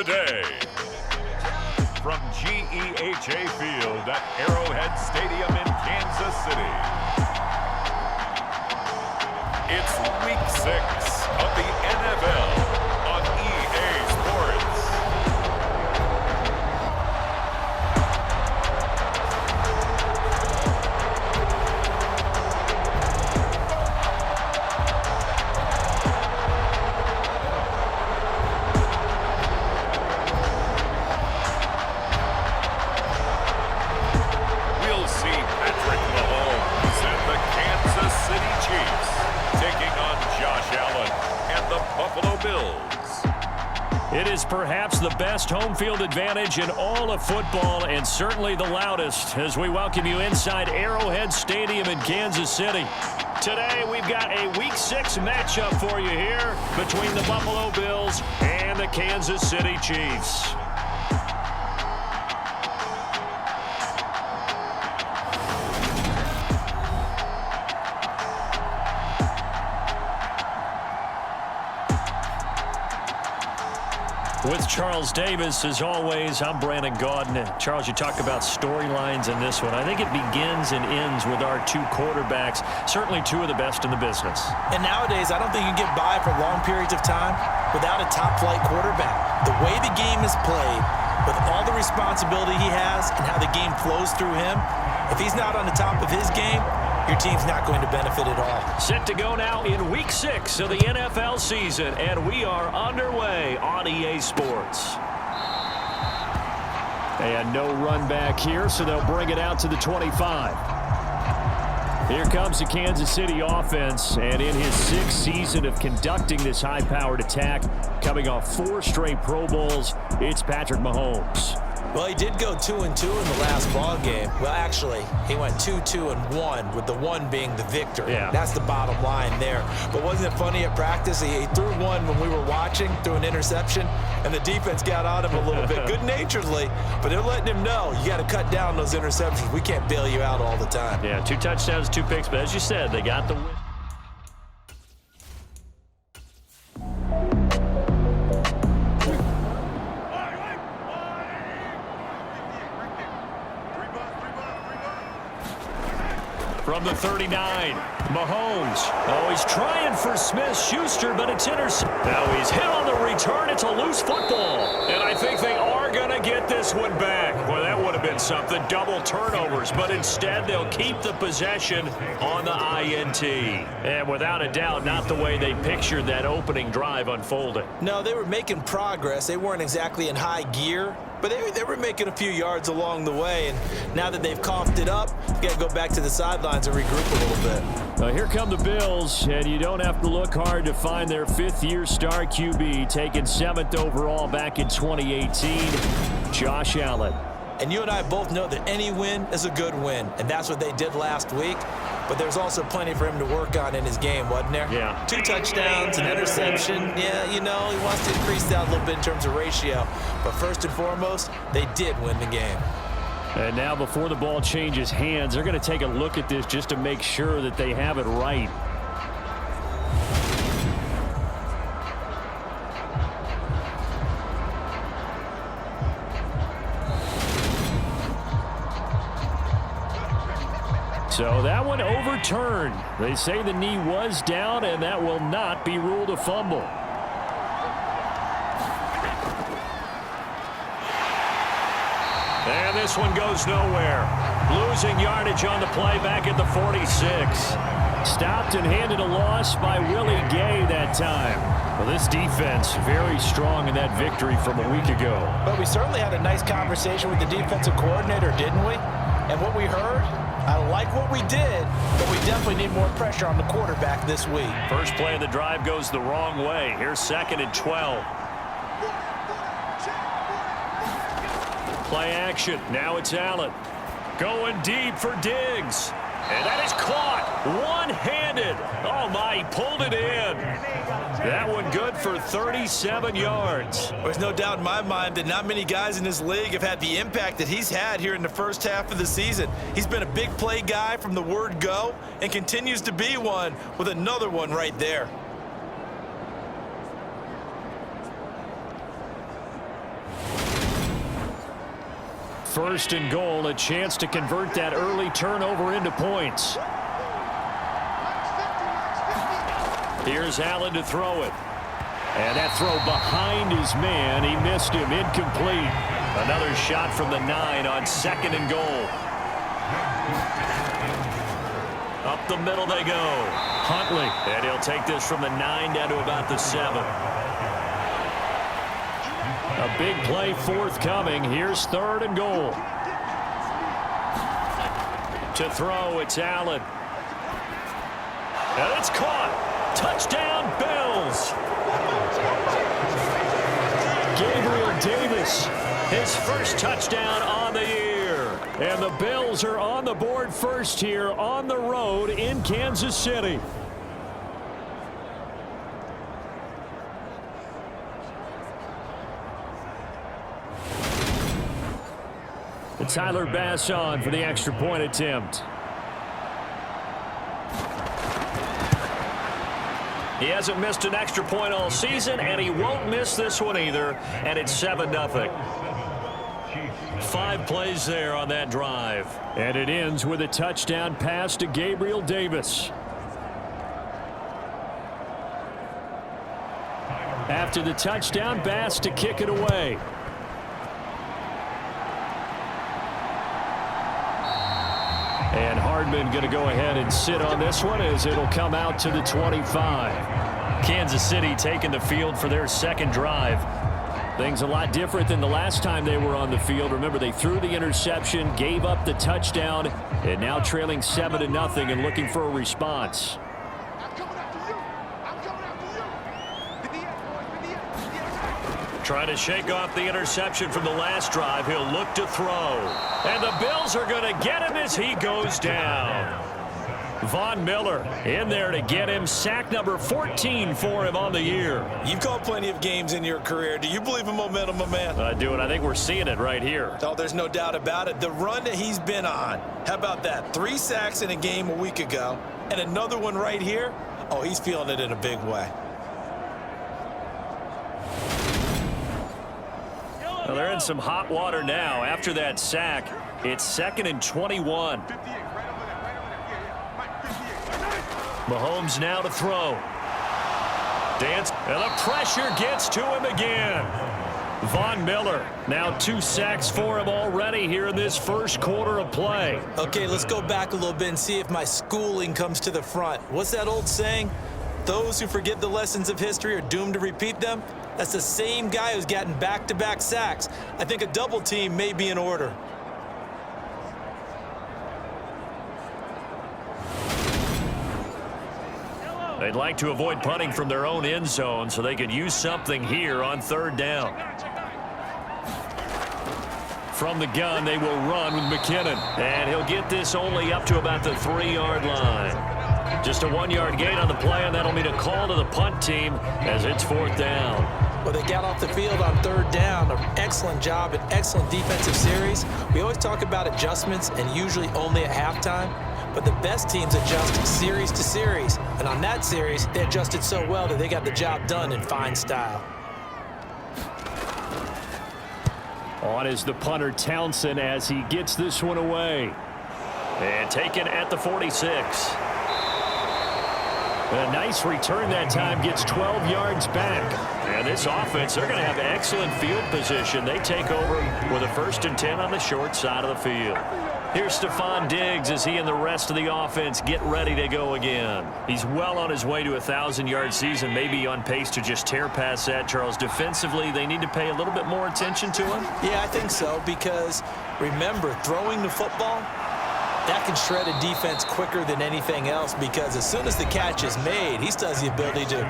today. From GEHA Field at Arrowhead Stadium in Kansas City, it's Week 6 of the NFL on EA Sports. We'll see Patrick Mahomes and the Kansas City Chiefs taking on Josh Allen and the Buffalo Bills. It is perhaps the best home field advantage in all of football, and certainly the loudest, as we welcome you inside Arrowhead Stadium in Kansas City. Today we've got a Week 6 matchup for you here between the Buffalo Bills and the Kansas City Chiefs. With Charles Davis, as always, I'm Brandon Gaudin. Charles, you talk about storylines in this one. I think it begins and ends with our two quarterbacks, certainly two of the best in the business. And nowadays, I don't think you can get by for long periods of time without a top-flight quarterback. The way the game is played, with all the responsibility he has and how the game flows through him, if he's not on the top of his game, your team's not going to benefit at all. Set to go now in Week 6 of the NFL season, and we are underway on EA Sports. And no run back here, so they'll bring it out to the 25. Here comes the Kansas City offense, and in his 6th season of conducting this high-powered attack, coming off 4 straight Pro Bowls, it's Patrick Mahomes. Well, he did go 2-2 in the last ball game. Well, actually, he went 2-2-1, with the 1 being the victory. Yeah. That's the bottom line there. But wasn't it funny at practice? He threw one when we were watching, threw an interception, and the defense got on him a little bit, good-naturedly. But they're letting him know, you got to cut down those interceptions. We can't bail you out all the time. Yeah, 2 touchdowns, 2 picks, but as you said, they got the win. From the 39, Mahomes. Oh, he's trying for Smith-Schuster, but it's intercepted. Now he's hit on the return. It's a loose football. And I think they are going to get this one back. Well, that would have been something. Double turnovers. But instead, they'll keep the possession on the INT. And without a doubt, not the way they pictured that opening drive unfolding. No, they were making progress. They weren't exactly in high gear, but they were making a few yards along the way. And now that they've coughed it up, you got to go back to the sidelines and regroup a little bit. Well, here come the Bills, and you don't have to look hard to find their 5th-year star QB, taken 7th overall back in 2018, Josh Allen. And you and I both know that any win is a good win, and that's what they did last week. But there's also plenty for him to work on in his game, wasn't there? Yeah. 2 touchdowns, an interception. Yeah, you know, he wants to increase that a little bit in terms of ratio. But first and foremost, they did win the game. And now before the ball changes hands, they're going to take a look at this just to make sure that they have it right. So that one overturned. They say the knee was down, and that will not be ruled a fumble. And this one goes nowhere. Losing yardage on the play back at the 46. Stopped and handed a loss by Willie Gay that time. Well, this defense very strong in that victory from a week ago. But we certainly had a nice conversation with the defensive coordinator, didn't we? And what we heard, I like what we did, but we definitely need more pressure on the quarterback this week. First play of the drive goes the wrong way. Here's 2nd and 12. Play action. Now it's Allen. Going deep for Diggs. And that is caught. One-handed. Oh, my, he pulled it in. That one good for 37 yards. There's no doubt in my mind that not many guys in this league have had the impact that he's had here in the first half of the season. He's been a big play guy from the word go and continues to be one with another one right there. First and goal, a chance to convert that early turnover into points. Here's Allen to throw it. And that throw behind his man. He missed him. Incomplete. Another shot from the 9 on second and goal. Up the middle they go. Huntley. And he'll take this from the 9 down to about the 7. A big play forthcoming. Here's third and goal. To throw, it's Allen. And it's caught. Touchdown, Bills. Gabriel Davis, his first touchdown on the year. And the Bills are on the board first here on the road in Kansas City. Tyler Bass on for the extra point attempt. He hasn't missed an extra point all season, and he won't miss this one either, and it's 7-0. 5 plays there on that drive. And it ends with a touchdown pass to Gabriel Davis. After the touchdown, Bass to kick it away. And Hardman going to go ahead and sit on this one as it'll come out to the 25. Kansas City taking the field for their second drive. Things a lot different than the last time they were on the field. Remember, they threw the interception, gave up the touchdown, and now trailing 7-0 and looking for a response. Trying to shake off the interception from the last drive. He'll look to throw. And the Bills are going to get him as he goes down. Von Miller in there to get him. Sack number 14 for him on the year. You've called plenty of games in your career. Do you believe in momentum, my man? I do, and I think we're seeing it right here. Oh, there's no doubt about it. The run that he's been on. How about that? 3 sacks in a game a week ago. And another one right here. Oh, he's feeling it in a big way. Well, they're in some hot water now. After that sack, it's 2nd and 21. Mahomes now to throw. Dance, and the pressure gets to him again. Von Miller, now 2 sacks for him already here in this first quarter of play. Okay, let's go back a little bit and see if my schooling comes to the front. What's that old saying? Those who forget the lessons of history are doomed to repeat them. That's the same guy who's gotten back-to-back sacks. I think a double team may be in order. They'd like to avoid punting from their own end zone so they could use something here on 3rd down. From the gun, they will run with McKinnon. And he'll get this only up to about the 3-yard line. Just a 1-yard gain on the play, and that'll mean a call to the punt team as it's 4th down. Well, they got off the field on 3rd down. An excellent job, an excellent defensive series. We always talk about adjustments and usually only at halftime. But the best teams adjust series to series. And on that series, they adjusted so well that they got the job done in fine style. On is the punter Townsend as he gets this one away. And taken at the 46. A nice return that time, gets 12 yards back. And this offense, they're going to have excellent field position. They take over with a 1st and 10 on the short side of the field. Here's Stephon Diggs as he and the rest of the offense get ready to go again. He's well on his way to a 1,000-yard season, maybe on pace to just tear past that. Charles, defensively, they need to pay a little bit more attention to him? Yeah, I think so, because remember, throwing the football, that can shred a defense quicker than anything else, because as soon as the catch is made, he still has the ability to,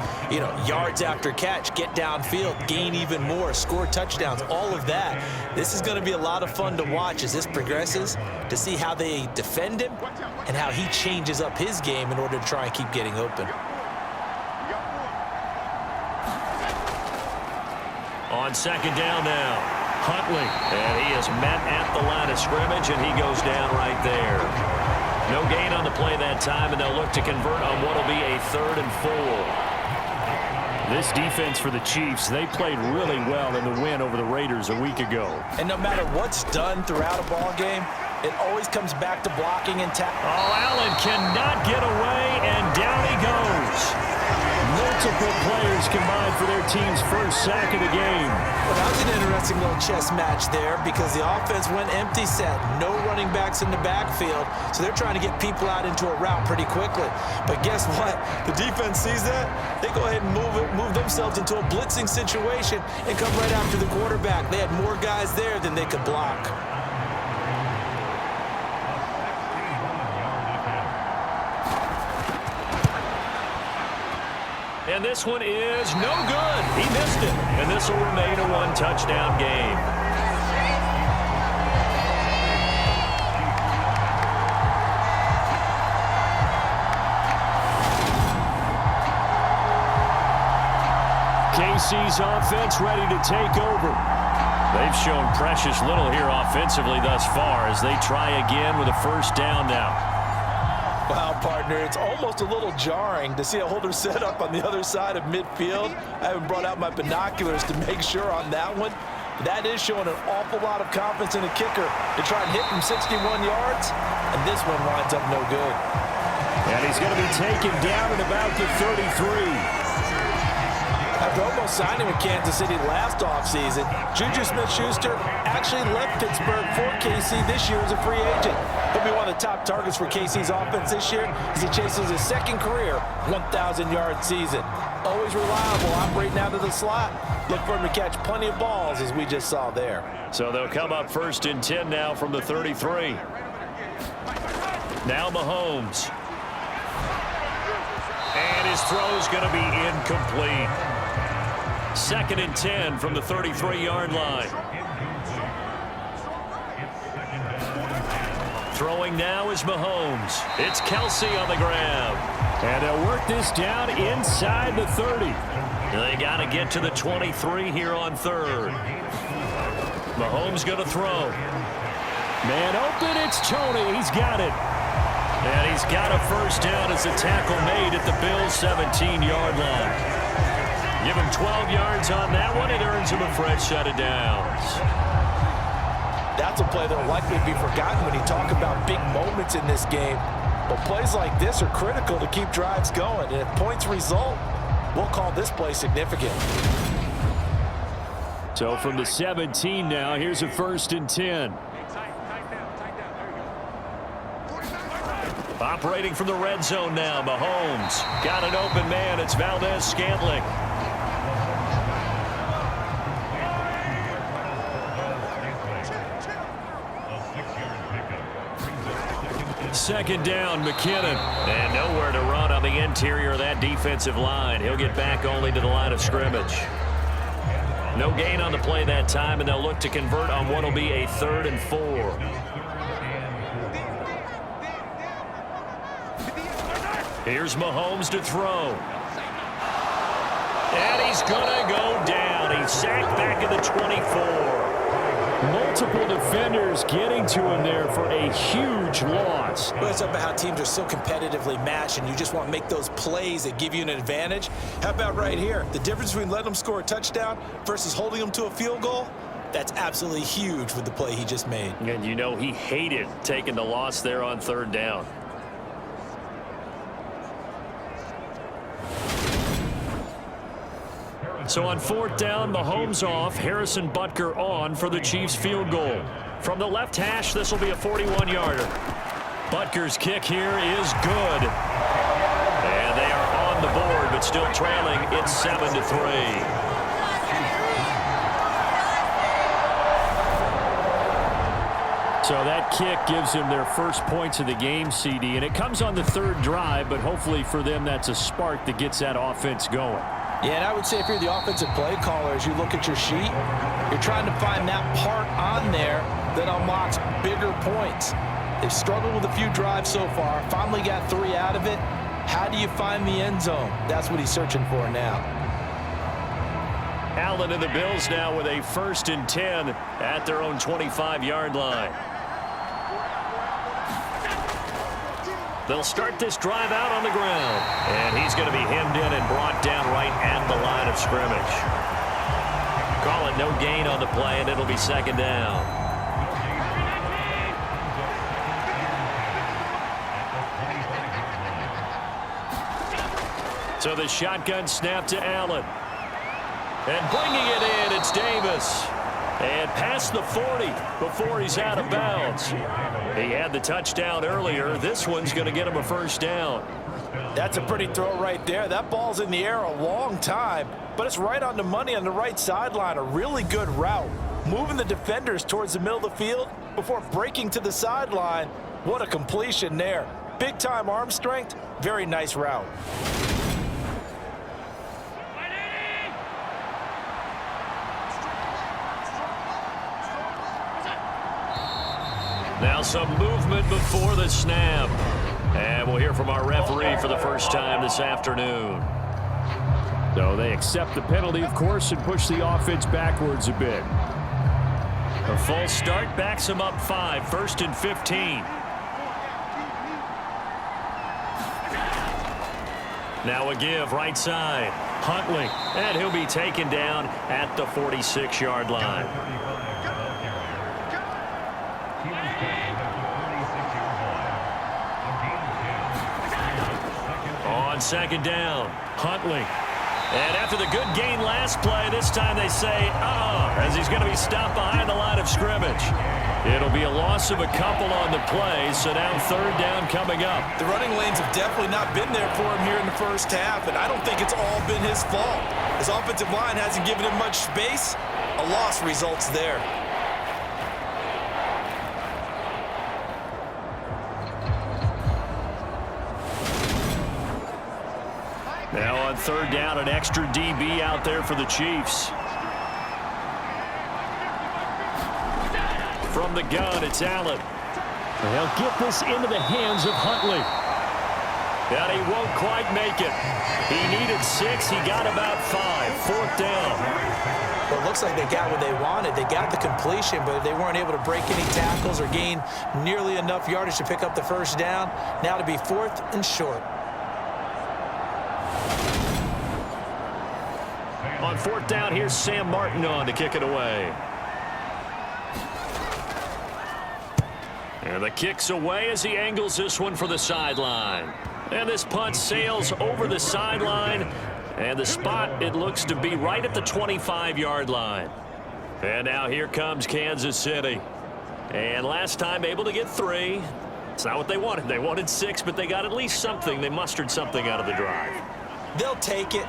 yards after catch, get downfield, gain even more, score touchdowns, all of that. This is going to be a lot of fun to watch as this progresses, to see how they defend him and how he changes up his game in order to try and keep getting open. On 2nd down now. Huntley, and he is met at the line of scrimmage, and he goes down right there. No gain on the play that time, and they'll look to convert on what will be a 3rd and 4. This defense for the Chiefs, they played really well in the win over the Raiders a week ago. And no matter what's done throughout a ball game, it always comes back to blocking and tackling. Oh, Allen cannot get away, and down he goes. Multiple players combined for their team's first sack of the game. Well, that was an interesting little chess match there because the offense went empty set. No running backs in the backfield, so they're trying to get people out into a route pretty quickly. But guess what? The defense sees that. They go ahead and move themselves into a blitzing situation and come right after the quarterback. They had more guys there than they could block. And this one is no good. He missed it. And this will remain a one-touchdown game. KC's offense ready to take over. They've shown precious little here offensively thus far as they try again with a first down now. Wow, partner, it's almost a little jarring to see a holder set up on the other side of midfield. I haven't brought out my binoculars to make sure on that one. That is showing an awful lot of confidence in a kicker to try and hit from 61 yards, and this one winds up no good. And he's going to be taken down at about the 33. After almost signing with Kansas City last offseason, Juju Smith-Schuster actually left Pittsburgh for KC this year as a free agent. He'll be one of the top targets for KC's offense this year as he chases his second career 1,000-yard season. Always reliable, operating out of the slot. Look for him to catch plenty of balls, as we just saw there. So they'll come up first and 10 now from the 33. Now Mahomes. And his throw's going to be incomplete. Second and 10 from the 33-yard line. Throwing now is Mahomes. It's Kelsey on the grab. And they'll work this down inside the 30. They got to get to the 23 here on third. Mahomes going to throw. Man open, it's Tony. He's got it. And he's got a first down as the tackle made at the Bills' 17-yard line. Give him 12 yards on that one. It earns him a fresh set of downs. That's a play that will likely be forgotten when you talk about big moments in this game. But plays like this are critical to keep drives going. And if points result, we'll call this play significant. So from the 17 now, here's a first and 10. Operating from the red zone now, Mahomes. Got an open man. It's Valdez-Scantling. Second down, McKinnon. And nowhere to run on the interior of that defensive line. He'll get back only to the line of scrimmage. No gain on the play that time, and they'll look to convert on what will be a 3rd and 4. Here's Mahomes to throw. And he's going to go down. He's sacked back at the 24. Multiple defenders getting to him there for a huge loss. Well, it's about how teams are so competitively matched, and you just want to make those plays that give you an advantage. How about right here? The difference between letting them score a touchdown versus holding them to a field goal, that's absolutely huge with the play he just made. And you know he hated taking the loss there on 3rd down. So on 4th down, Mahomes off, Harrison Butker on for the Chiefs field goal. From the left hash, this will be a 41-yarder. Butker's kick here is good. And they are on the board, but still trailing. It's 7-3. So that kick gives them their first points of the game, CD. And it comes on the 3rd drive, but hopefully for them that's a spark that gets that offense going. Yeah, and I would say if you're the offensive play caller, as you look at your sheet, you're trying to find that part on there that unlocks bigger points. They've struggled with a few drives so far, finally got 3 out of it. How do you find the end zone? That's what he's searching for now. Allen and the Bills now with a 1st and 10 at their own 25-yard line. They'll start this drive out on the ground. And he's going to be hemmed in and brought down right at the line of scrimmage. Call it no gain on the play, and it'll be second down. So the shotgun snap to Allen. And bringing it in, it's Davis. And past the 40 before he's out of bounds. He had the touchdown earlier. This one's going to get him a first down. That's a pretty throw right there. That ball's in the air a long time, but it's right on the money on the right sideline. A really good route. Moving the defenders towards the middle of the field before breaking to the sideline. What a completion there. Big-time arm strength. Very nice route. Now some movement before the snap. And we'll hear from our referee for the first time this afternoon. So they accept the penalty, of course, and push the offense backwards a bit. A false start backs him up 5, 1st and 15. Now a give right side. Huntley, and he'll be taken down at the 46-yard line. On second down, Huntley. And after the good gain last play, this time they say, as he's going to be stopped behind the line of scrimmage. It'll be a loss of a couple on the play, so now third down coming up. The running lanes have definitely not been there for him here in the first half, and I don't think it's all been his fault. His offensive line hasn't given him much space. A loss results there. Now on third down, an extra DB out there for the Chiefs. From the gun, it's Allen. They'll get this into the hands of Huntley. And he won't quite make it. He needed 6. He got about 5. Fourth down. Well, it looks like they got what they wanted. They got the completion, but they weren't able to break any tackles or gain nearly enough yardage to pick up the first down. Now to be 4th and short. On fourth down, here's Sam Martin on to kick it away. And the kick's away as he angles this one for the sideline. And this punt sails over the sideline. And the spot, it looks to be right at the 25-yard line. And now here comes Kansas City. And last time able to get 3. It's not what they wanted. They wanted 6, but they got at least something. They mustered something out of the drive. They'll take it.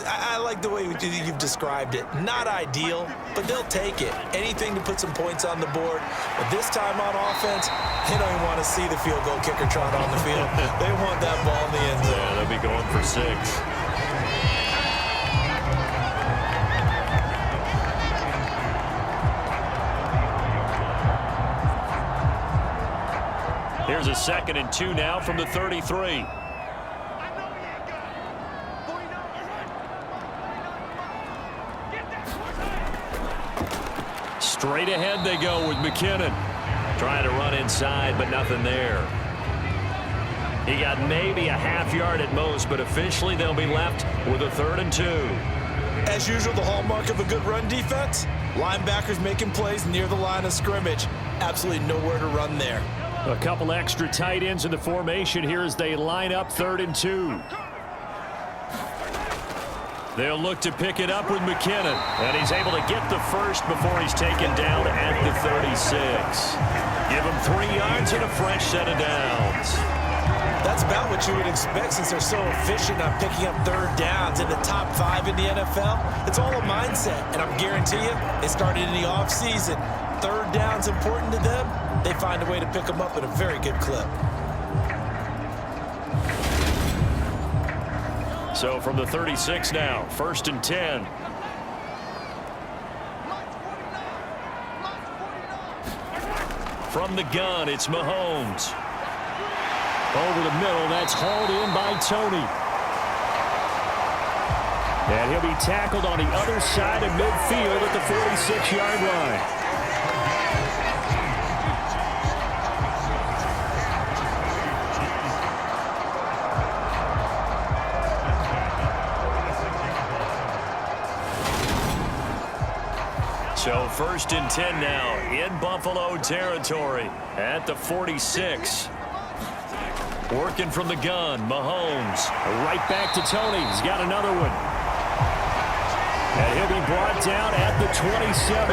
I like the way you've described it. Not ideal, but they'll take it. Anything to put some points on the board. But this time on offense, they don't even want to see the field goal kicker trot on the field. They want that ball in the end zone. Yeah, they'll be going for 6. Here's a 2nd and 2 now from the 33. Straight ahead they go with McKinnon. Trying to run inside, but nothing there. He got maybe a half yard at most, but officially they'll be left with a 3rd and 2. As usual, the hallmark of a good run defense, linebackers making plays near the line of scrimmage. Absolutely nowhere to run there. A couple extra tight ends in the formation here as they line up 3rd and 2. They'll look to pick it up with McKinnon, and he's able to get the first before he's taken down at the 36. Give him 3 yards and a fresh set of downs. That's about what you would expect since they're so efficient on picking up 3rd downs in the top 5 in the NFL. It's all a mindset, and I'm guarantee you, they started in the offseason. 3rd down's important to them. They find a way to pick them up at a very good clip. So from the 36 now, 1st and 10. From the gun, it's Mahomes. Over the middle, that's hauled in by Tony. And he'll be tackled on the other side of midfield at the 46-yard line. So 1st and 10 now in Buffalo territory at the 46. Working from the gun, Mahomes. Right back to Tony. He's got another one. And he'll be brought down at the 27.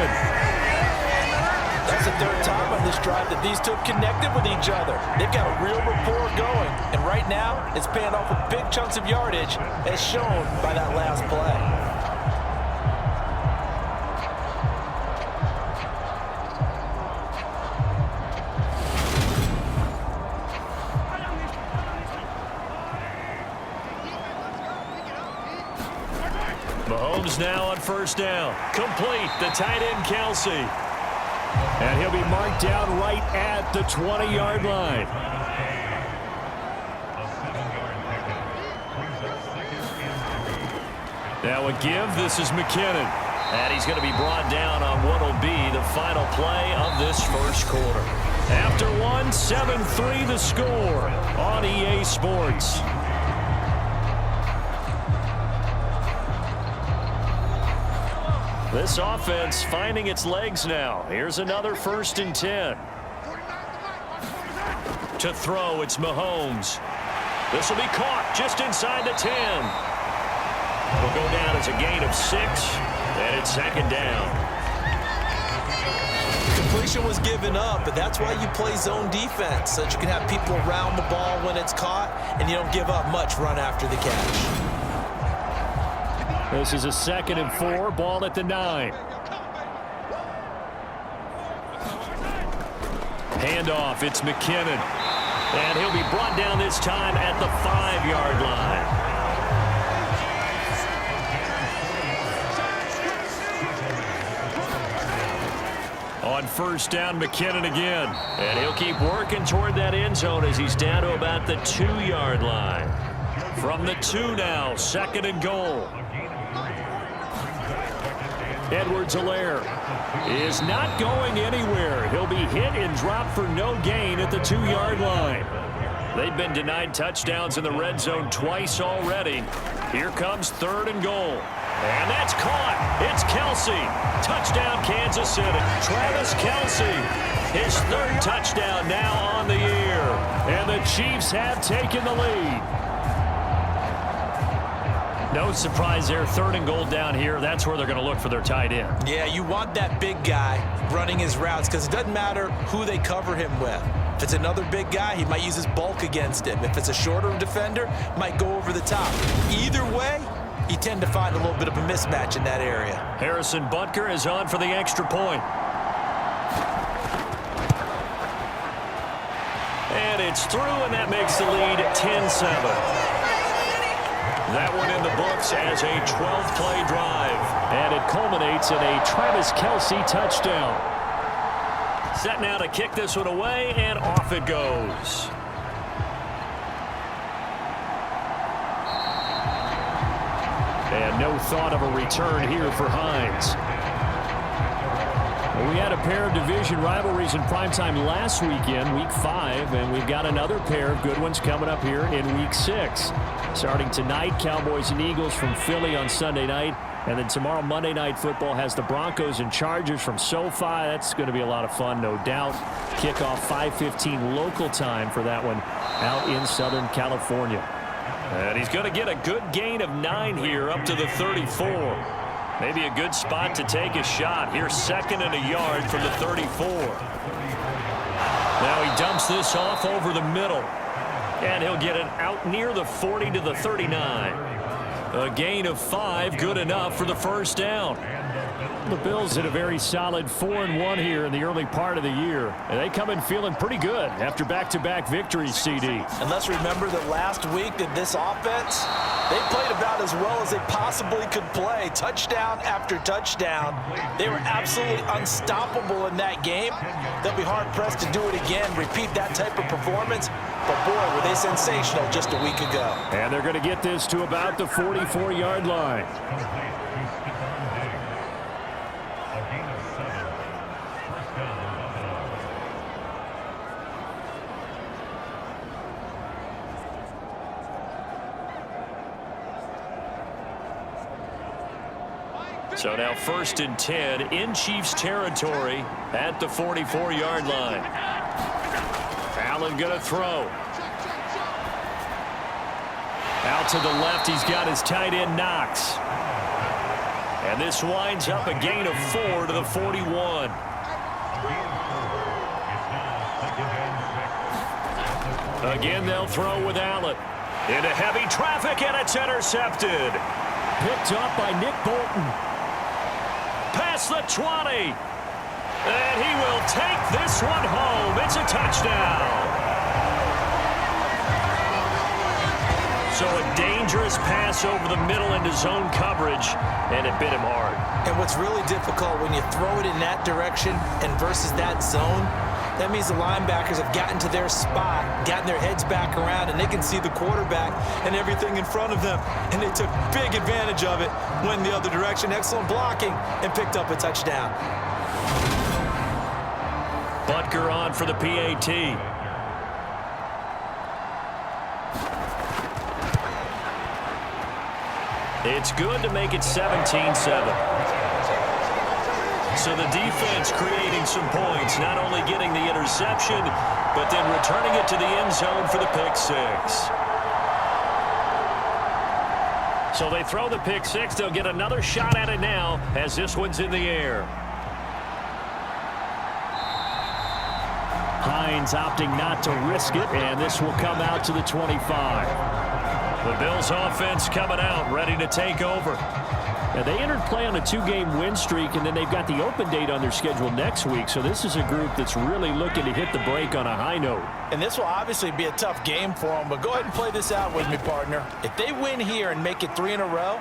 That's the third time on this drive that these two have connected with each other. They've got a real rapport going. And right now, it's paying off with big chunks of yardage, as shown by that last play. Mahomes now on 1st down. Complete, the tight end Kelsey. And he'll be marked down right at the 20-yard line. Now a give, this is McKinnon. And he's going to be brought down on what will be the final play of this first quarter. After one, 7-3 the score on EA Sports. This offense finding its legs now. Here's another 1st and 10. To throw, it's Mahomes. This will be caught just inside the 10. Will go down as a gain of 6, and it's 2nd down. Completion was given up, but that's why you play zone defense, so that you can have people around the ball when it's caught, and you don't give up much run after the catch. This is a 2nd and 4, ball at the 9. Handoff, it's McKinnon. And he'll be brought down this time at the 5-yard line. On 1st down, McKinnon again. And he'll keep working toward that end zone as he's down to about the 2-yard line. From the 2 now, 2nd and goal. Edwards-Helaire is not going anywhere. He'll be hit and dropped for no gain at the 2-yard line. They've been denied touchdowns in the red zone twice already. Here comes 3rd and goal. And that's caught. It's Kelsey. Touchdown, Kansas City. Travis Kelsey, his 3rd touchdown now on the year. And the Chiefs have taken the lead. No surprise there, 3rd and goal down here. That's where they're going to look for their tight end. Yeah, you want that big guy running his routes because it doesn't matter who they cover him with. If it's another big guy, he might use his bulk against him. If it's a shorter defender, might go over the top. Either way, you tend to find a little bit of a mismatch in that area. Harrison Butker is on for the extra point. And it's through, and that makes the lead 10-7. That one in the books as a 12-play drive. And it culminates in a Travis Kelsey touchdown. Set now to kick this one away, and off it goes. And no thought of a return here for Hines. We had a pair of division rivalries in primetime last weekend, Week 5, and we've got another pair of good ones coming up here in Week 6. Starting tonight, Cowboys and Eagles from Philly on Sunday night, and then tomorrow Monday Night Football has the Broncos and Chargers from SoFi. That's going to be a lot of fun, no doubt. Kickoff 5:15 local time for that one out in Southern California. And he's going to get a good gain of 9 here up to the 34. Maybe a good spot to take a shot. Here's 2nd and a yard from the 34. Now he dumps this off over the middle. And he'll get it out near the 40 to the 39. A gain of 5, good enough for the 1st down. The Bills had a very solid 4-1 here in the early part of the year. And they come in feeling pretty good after back-to-back victories, CD. And let's remember that last week that this offense, they played about as well as they possibly could play. Touchdown after touchdown. They were absolutely unstoppable in that game. They'll be hard-pressed to do it again, repeat that type of performance. But boy, were they sensational just a week ago. And they're going to get this to about the 44-yard line. So now 1st and 10 in Chiefs territory at the 44-yard line. Allen going to throw. Out to the left, he's got his tight end Knox. And this winds up a gain of 4 to the 41. Again, they'll throw with Allen. Into heavy traffic, and it's intercepted. Picked up by Nick Bolton. Past the 20. And he will take this one home. It's a touchdown. So a dangerous pass over the middle into zone coverage, and it bit him hard. And what's really difficult when you throw it in that direction and versus that zone, that means the linebackers have gotten to their spot, gotten their heads back around, and they can see the quarterback and everything in front of them. And they took big advantage of it, went the other direction, excellent blocking, and picked up a touchdown. Butker on for the PAT. It's good to make it 17-7. So the defense creating some points, not only getting the interception, but then returning it to the end zone for the pick six. So they throw the pick six. They'll get another shot at it now as this one's in the air. Hines opting not to risk it, and this will come out to the 25. The Bills offense coming out, ready to take over. Now, they entered play on a 2-game win streak, and then they've got the open date on their schedule next week. So this is a group that's really looking to hit the break on a high note. And this will obviously be a tough game for them, but go ahead and play this out with me, partner. If they win here and make it 3 in a row,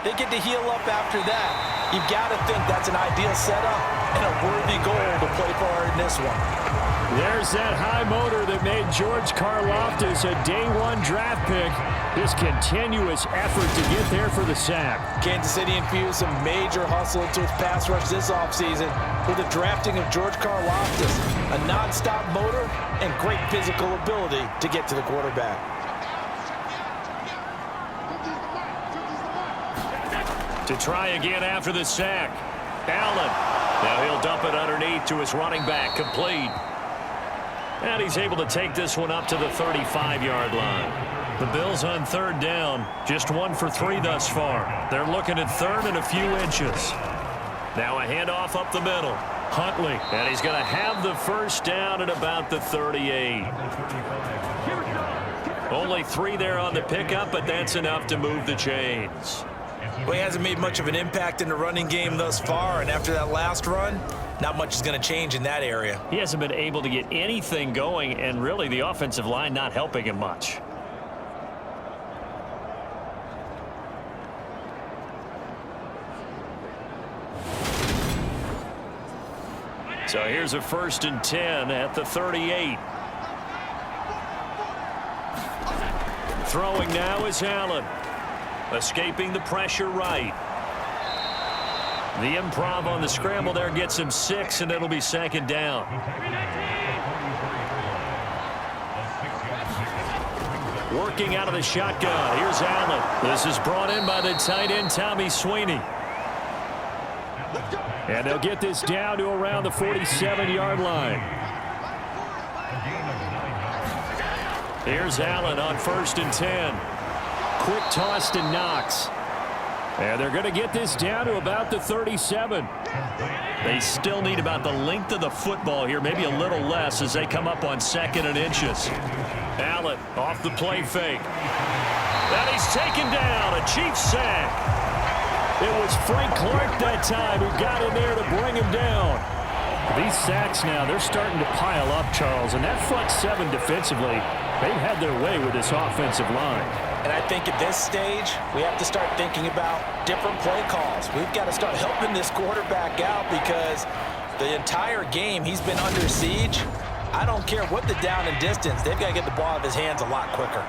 they get to heal up after that. You've got to think that's an ideal setup and a worthy goal to play for in this one. There's that high motor that made George Karlaftis a day-1 draft pick. This continuous effort to get there for the sack. Kansas City infused some major hustle into its pass rush this offseason with the drafting of George Karlaftis, a nonstop motor and great physical ability to get to the quarterback. To try again after the sack. Allen. Now he'll dump it underneath to his running back. Complete. And he's able to take this one up to the 35-yard line. The Bills on 3rd down, just 1 for 3 thus far. They're looking at 3rd and a few inches. Now a handoff up the middle. Huntley, and he's going to have the first down at about the 38. Only 3 there on the pickup, but that's enough to move the chains. Well, he hasn't made much of an impact in the running game thus far, and after that last run, not much is going to change in that area. He hasn't been able to get anything going, and really the offensive line not helping him much. So here's a 1st and 10 at the 38. Throwing now is Allen. Escaping the pressure right. The improv on the scramble there gets him 6, and it'll be 2nd down. Working out of the shotgun. Here's Allen. This is brought in by the tight end, Tommy Sweeney. And they'll get this down to around the 47-yard line. Here's Allen on 1st and 10. Quick toss to Knox. And they're going to get this down to about the 37. They still need about the length of the football here, maybe a little less as they come up on 2nd and inches. Allen off the play fake. And he's taken down, a Chiefs sack. It was Frank Clark that time who got in there to bring him down. These sacks now, they're starting to pile up, Charles. And that front 7 defensively, they've had their way with this offensive line. And I think at this stage, we have to start thinking about different play calls. We've got to start helping this quarterback out because the entire game he's been under siege. I don't care what the down and distance. They've got to get the ball out of his hands a lot quicker.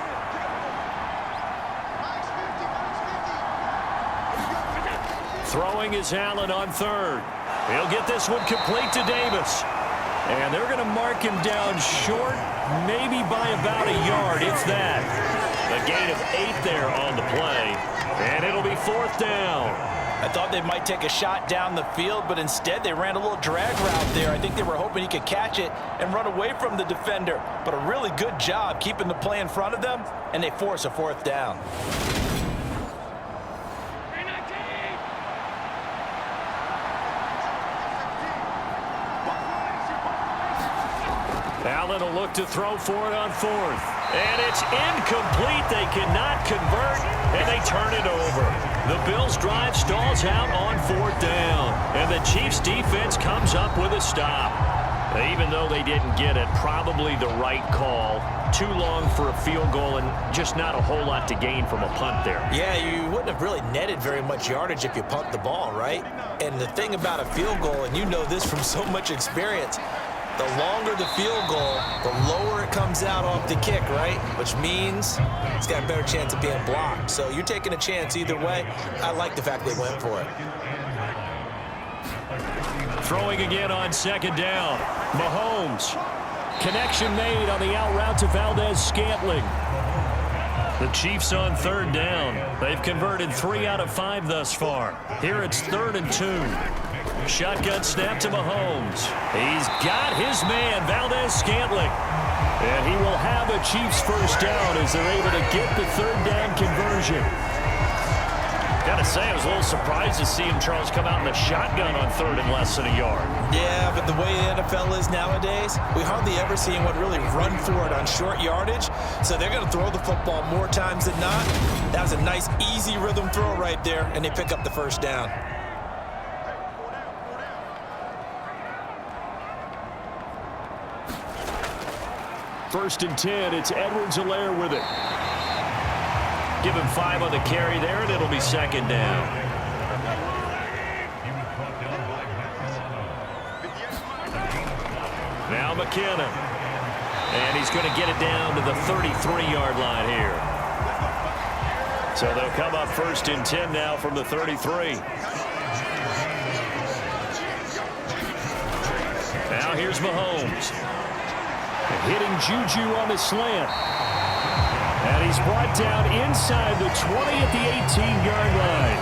Throwing is Allen on 3rd. He'll get this one complete to Davis. And they're going to mark him down short, maybe by about a yard, if that. A gain of 8 there on the play. And it'll be 4th down. I thought they might take a shot down the field, but instead they ran a little drag route there. I think they were hoping he could catch it and run away from the defender. But a really good job keeping the play in front of them, and they force a 4th down. Allen will look to throw for it on 4th. And it's incomplete. They cannot convert, and they turn it over. The Bills' drive stalls out on 4th down, and the Chiefs' defense comes up with a stop. Even though they didn't get it, probably the right call. Too long for a field goal and just not a whole lot to gain from a punt there. Yeah, you wouldn't have really netted very much yardage if you punt the ball, right? And the thing about a field goal, and you know this from so much experience, the longer the field goal, the lower it comes out off the kick, right? Which means it's got a better chance of being blocked. So you're taking a chance either way. I like the fact they went for it. Throwing again on 2nd down. Mahomes. Connection made on the out route to Valdez-Scantling. The Chiefs on 3rd down. They've converted 3 out of 5 thus far. Here it's 3rd and 2. Shotgun snap to Mahomes. He's got his man, Valdez-Scantling. And he will have a Chiefs 1st down as they're able to get the 3rd down conversion. Got to say, I was a little surprised to see him, Charles, come out in a shotgun on 3rd and less than a yard. Yeah, but the way the NFL is nowadays, we hardly ever see anyone really run for it on short yardage. So they're going to throw the football more times than not. That was a nice, easy rhythm throw right there, and they pick up the 1st down. First and 10, it's Edwards-Helaire with it. Give him 5 on the carry there, and it'll be 2nd down. Now McKinnon. And he's going to get it down to the 33-yard line here. So they'll come up 1st and 10 now from the 33. Now here's Mahomes. Hitting Juju on the slant. And he's brought down inside the 20 at the 18-yard line.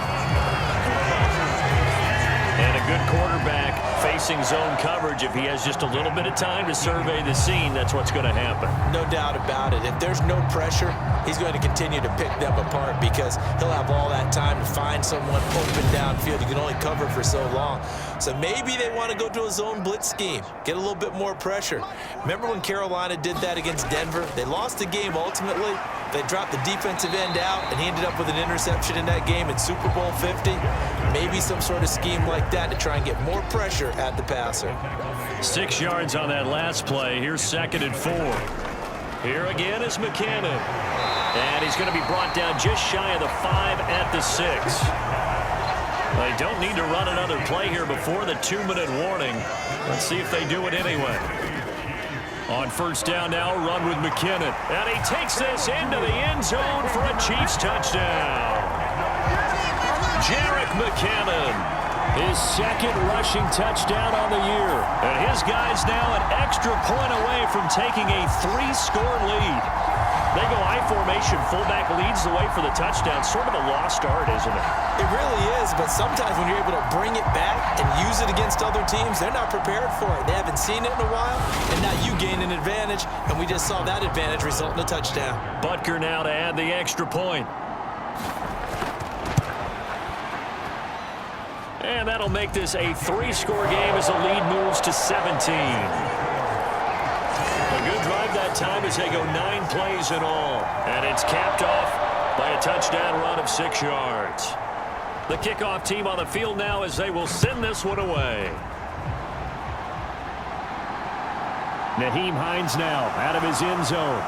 And a good quarterback facing zone coverage. If he has just a little bit of time to survey the scene, that's what's going to happen. No doubt about it. If there's no pressure, he's going to continue to pick them apart because he'll have all that time to find someone open downfield. You can only cover for so long. So maybe they want to go to a zone blitz scheme, get a little bit more pressure. Remember when Carolina did that against Denver? They lost the game ultimately. They dropped the defensive end out, and he ended up with an interception in that game in Super Bowl 50. Maybe some sort of scheme like that to try and get more pressure at the passer. 6 yards on that last play. Here's 2nd and 4. Here again is McKinnon. And he's going to be brought down just shy of the 5 at the 6. They don't need to run another play here before the 2-minute warning. Let's see if they do it anyway. On 1st down now, run with McKinnon. And he takes this into the end zone for a Chiefs touchdown. Jerick McKinnon, his 2nd rushing touchdown on the year. And his guy's now an extra point away from taking a 3-score lead. They go I formation, fullback leads the way for the touchdown. Sort of a lost art, isn't it? It really is, but sometimes when you're able to bring it back and use it against other teams, they're not prepared for it. They haven't seen it in a while, and now you gain an advantage, and we just saw that advantage result in a touchdown. Butker now to add the extra point. And that'll make this a 3-score game as the lead moves to 17. A good drive that time as they go 9 plays in all. And it's capped off by a touchdown run of 6 yards. The kickoff team on the field now as they will send this one away. Nyheim Hines now out of his end zone.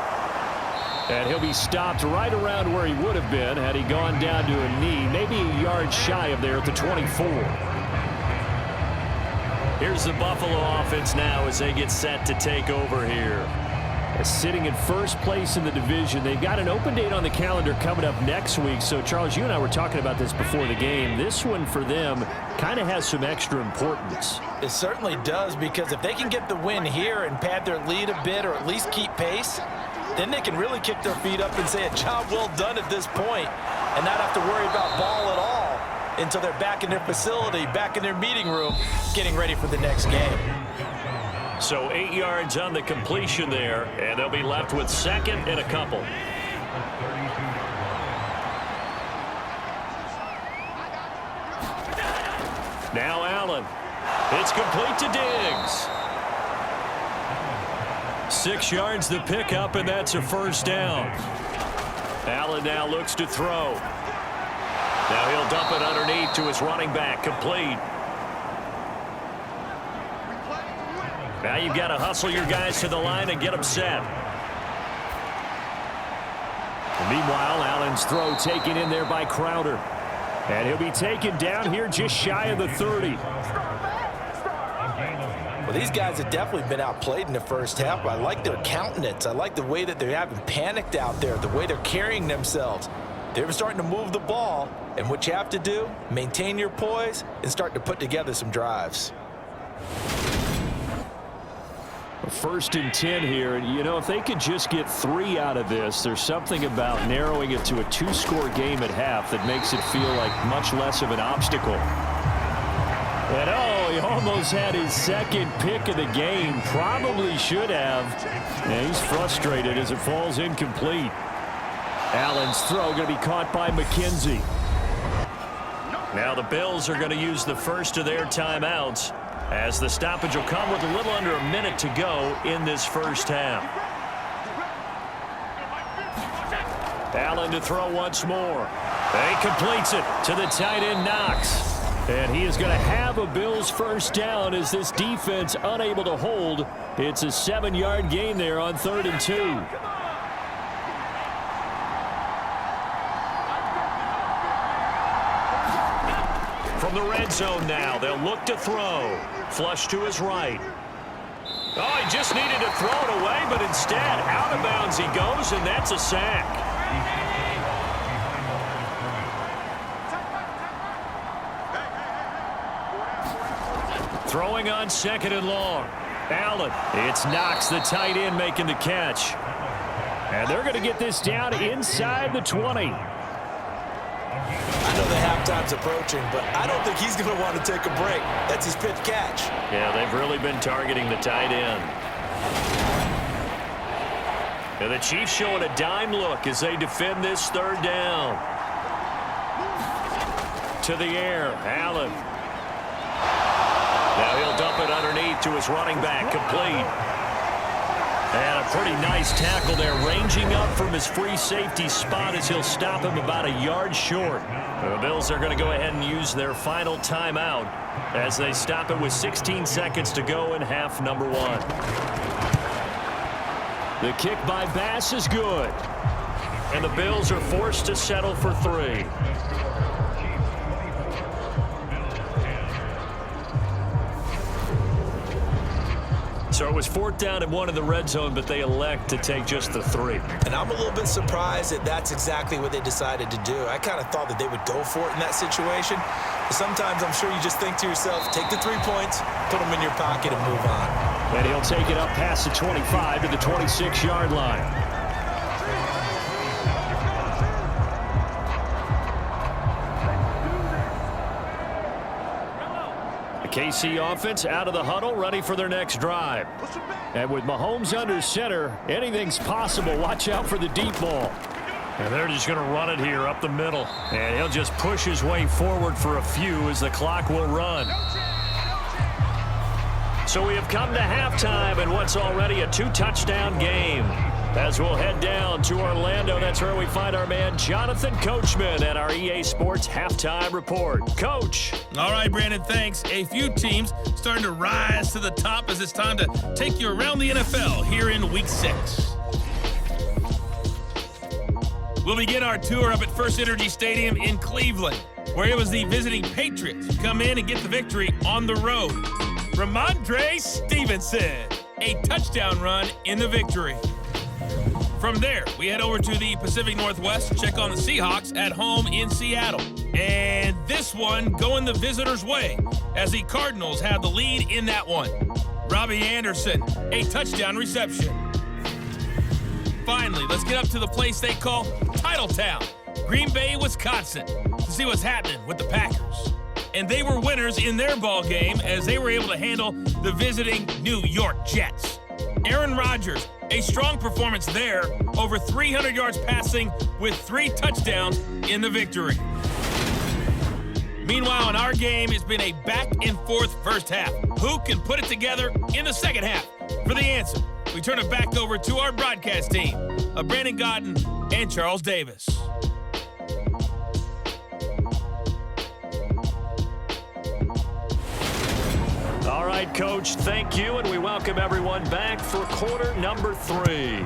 And he'll be stopped right around where he would have been had he gone down to a knee, maybe a yard shy of there at the 24. Here's the Buffalo offense now as they get set to take over here. Sitting in first place in the division. They've got an open date on the calendar coming up next week. So, Charles, you and I were talking about this before the game. This one for them kind of has some extra importance. It certainly does, because if they can get the win here and pad their lead a bit or at least keep pace, then they can really kick their feet up and say a job well done at this point and not have to worry about ball at all. until they're back in their facility, back in their meeting room, getting ready for the next game. So 8 yards on the completion there, and they'll be left with second and a couple. Now Allen. It's complete to Diggs. 6 yards the pickup, and that's a first down. Allen now looks to throw. Now he'll dump it underneath to his running back, complete. Now you've got to hustle your guys to the line and get them set. And meanwhile, Allen's throw taken in there by Crowder. And he'll be taken down here just shy of the 30. Well, these guys have definitely been outplayed in the first half, but I like their countenance. I like the way that they haven't panicked out there, the way they're carrying themselves. They're starting to move the ball, and what you have to do, maintain your poise and start to put together some drives. First and 10 here, and you know, if they could just get 3 out of this, there's something about narrowing it to a 2-score game at half that makes it feel like much less of an obstacle. And oh, he almost had his second pick of the game. Probably should have. And he's frustrated as it falls incomplete. Allen's throw going to be caught by McKenzie. Now the Bills are going to use the first of their timeouts, as the stoppage will come with a little under a minute to go in this first half. Allen to throw once more. He completes it to the tight end, Knox. And he is going to have a Bills first down as this defense unable to hold. It's a 7-yard gain there on 3rd and 2. From the red zone now, they'll look to throw. Flush to his right. Oh, he just needed to throw it away, but instead, out of bounds he goes, and that's a sack. Throwing on 2nd and long. Allen. It's Knox, the tight end, making the catch. And they're going to get this down inside the 20. I know the halftime's approaching, but I don't think he's going to want to take a break. That's his pitch catch. Yeah, they've really been targeting the tight end. And the Chiefs showing a dime look as they defend this 3rd down. To the air, Allen. Now he'll dump it underneath to his running back, complete. And a pretty nice tackle there, ranging up from his free safety spot as he'll stop him about a yard short. The Bills are going to go ahead and use their final timeout as they stop it with 16 seconds to go in half number 1. The kick by Bass is good. And the Bills are forced to settle for 3. So it was 4th down and 1 in the red zone, but they elect to take just the 3. And I'm a little bit surprised that that's exactly what they decided to do. I kind of thought that they would go for it in that situation. But sometimes I'm sure you just think to yourself, take the 3 points, put them in your pocket, and move on. And he'll take it up past the 25 to the 26-yard line. KC offense out of the huddle, ready for their next drive. And with Mahomes under center, anything's possible. Watch out for the deep ball. And they're just going to run it here up the middle. And he'll just push his way forward for a few as the clock will run. So we have come to halftime in what's already a 2-touchdown game. As we'll head down to Orlando, that's where we find our man Jonathan Coachman at our EA Sports Halftime Report. Coach. All right, Brandon, thanks. A few teams starting to rise to the top as it's time to take you around the NFL here in Week 6. We'll begin our tour up at First Energy Stadium in Cleveland, where it was the visiting Patriots who come in and get the victory on the road. Ramondre Stevenson, a touchdown run in the victory. From there, we head over to the Pacific Northwest to check on the Seahawks at home in Seattle. And this one going the visitors' way as the Cardinals have the lead in that one. Robbie Anderson, a touchdown reception. Finally, let's get up to the place they call Titletown, Green Bay, Wisconsin, to see what's happening with the Packers. And they were winners in their ball game as they were able to handle the visiting New York Jets. Aaron Rodgers, a strong performance there, over 300 yards passing with 3 touchdowns in the victory. Meanwhile, in our game, it's been a back-and-forth first half. Who can put it together in the second half? For the answer, we turn it back over to our broadcast team of Brandon Godden and Charles Davis. All right, Coach, thank you, and we welcome everyone back for quarter number 3.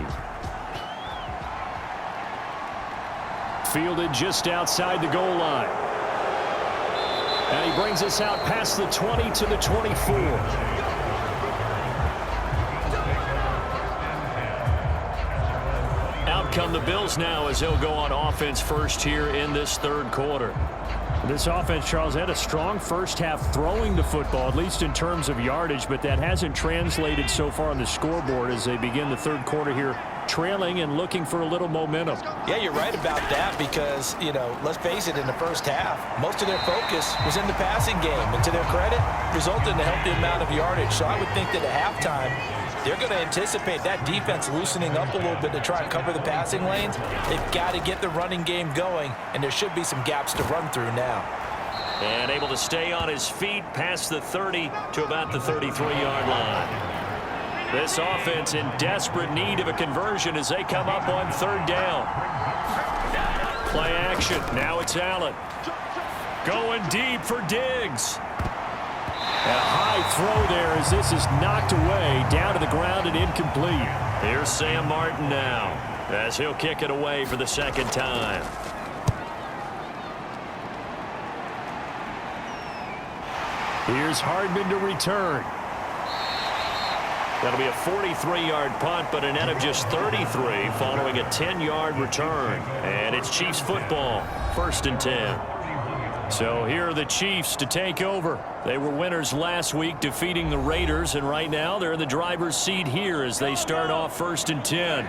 Fielded just outside the goal line. And he brings us out past the 20 to the 24. Out come the Bills now as they'll go on offense first here in this third quarter. This offense, Charles, had a strong first half throwing the football, at least in terms of yardage, but that hasn't translated so far on the scoreboard as they begin the third quarter here, trailing and looking for a little momentum. Yeah, you're right about that because, let's face it, in the first half, most of their focus was in the passing game. And to their credit, resulted in a healthy amount of yardage. So I would think that at halftime, they're going to anticipate that defense loosening up a little bit to try and cover the passing lanes. They've got to get the running game going, and there should be some gaps to run through now. And able to stay on his feet past the 30 to about the 33-yard line. This offense in desperate need of a conversion as they come up on third down. Play action. Now it's Allen. Going deep for Diggs. A high throw there as this is knocked away, down to the ground and incomplete. Here's Sam Martin now as he'll kick it away for the second time. Here's Hardman to return. That'll be a 43-yard punt, but a net of just 33 following a 10-yard return. And it's Chiefs football, 1st and 10. So here are the Chiefs to take over. They were winners last week, defeating the Raiders, and right now they're in the driver's seat here as they start off 1st and 10.